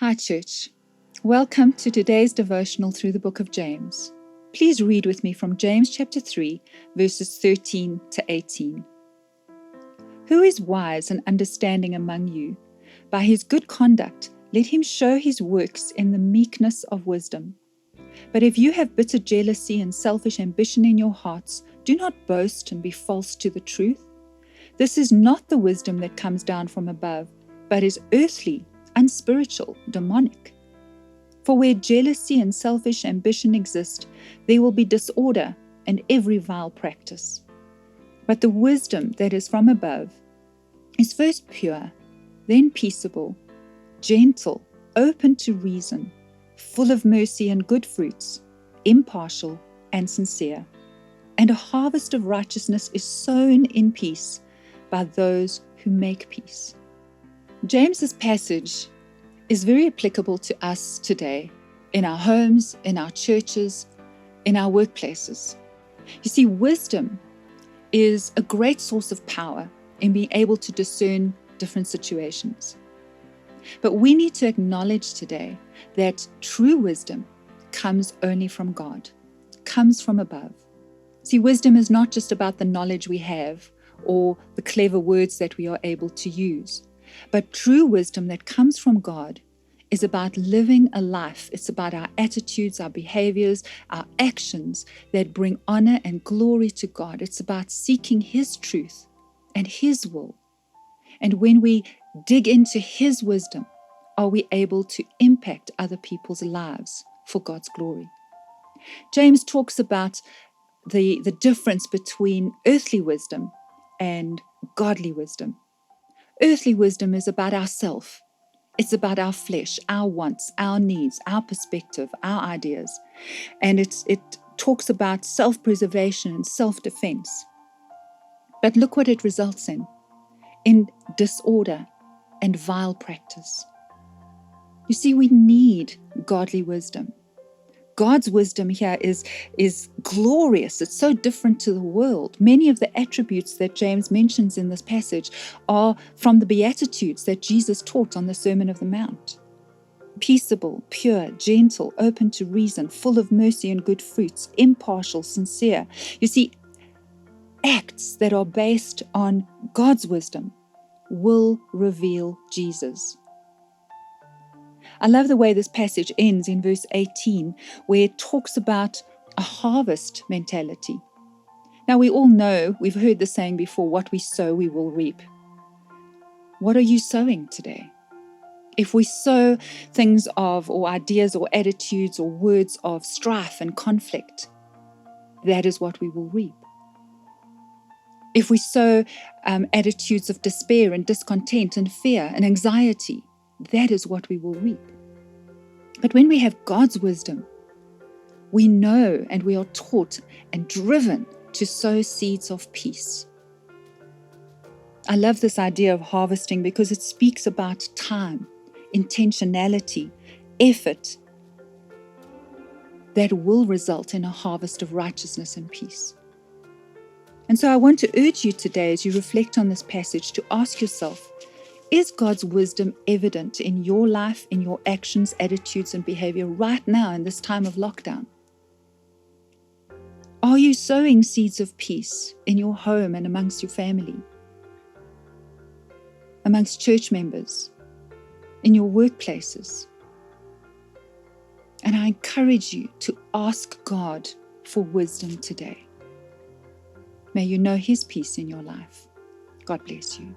Hi, Church. Welcome to today's devotional through the book of James. Please read with me from James chapter 3, verses 13 to 18. Who is wise and understanding among you? By his good conduct, let him show his works in the meekness of wisdom. But if you have bitter jealousy and selfish ambition in your hearts, do not boast and be false to the truth. This is not the wisdom that comes down from above, but is earthly, unspiritual, demonic. For where jealousy and selfish ambition exist, there will be disorder and every vile practice. But the wisdom that is from above is first pure, then peaceable, gentle, open to reason, full of mercy and good fruits, impartial and sincere. And a harvest of righteousness is sown in peace by those who make peace. James's passage is very applicable to us today, in our homes, in our churches, in our workplaces. You see, wisdom is a great source of power in being able to discern different situations. But we need to acknowledge today that true wisdom comes only from God, comes from above. See, wisdom is not just about the knowledge we have or the clever words that we are able to use. But true wisdom that comes from God is about living a life. It's about our attitudes, our behaviors, our actions that bring honor and glory to God. It's about seeking His truth and His will. And when we dig into His wisdom, are we able to impact other people's lives for God's glory? James talks about the difference between earthly wisdom and godly wisdom. Earthly wisdom is about ourself. It's about our flesh, our wants, our needs, our perspective, our ideas. And it talks about self-preservation and self-defense. But look what it results in disorder and vile practice. You see, we need godly wisdom. God's wisdom here is glorious. It's so different to the world. Many of the attributes that James mentions in this passage are from the Beatitudes that Jesus taught on the Sermon of the Mount. Peaceable, pure, gentle, open to reason, full of mercy and good fruits, impartial, sincere. You see, acts that are based on God's wisdom will reveal Jesus. I love the way this passage ends in verse 18, where it talks about a harvest mentality. Now, we all know, we've heard the saying before, what we sow, we will reap. What are you sowing today? If we sow things of, or ideas, or attitudes, or words of strife and conflict, that is what we will reap. If we sow attitudes of despair and discontent and fear and anxiety, that is what we will reap. But when we have God's wisdom, we know and we are taught and driven to sow seeds of peace. I love this idea of harvesting because it speaks about time, intentionality, effort that will result in a harvest of righteousness and peace. And so I want to urge you today, as you reflect on this passage, to ask yourself, is God's wisdom evident in your life, in your actions, attitudes, and behavior right now in this time of lockdown? Are you sowing seeds of peace in your home and amongst your family, amongst church members, in your workplaces? And I encourage you to ask God for wisdom today. May you know His peace in your life. God bless you.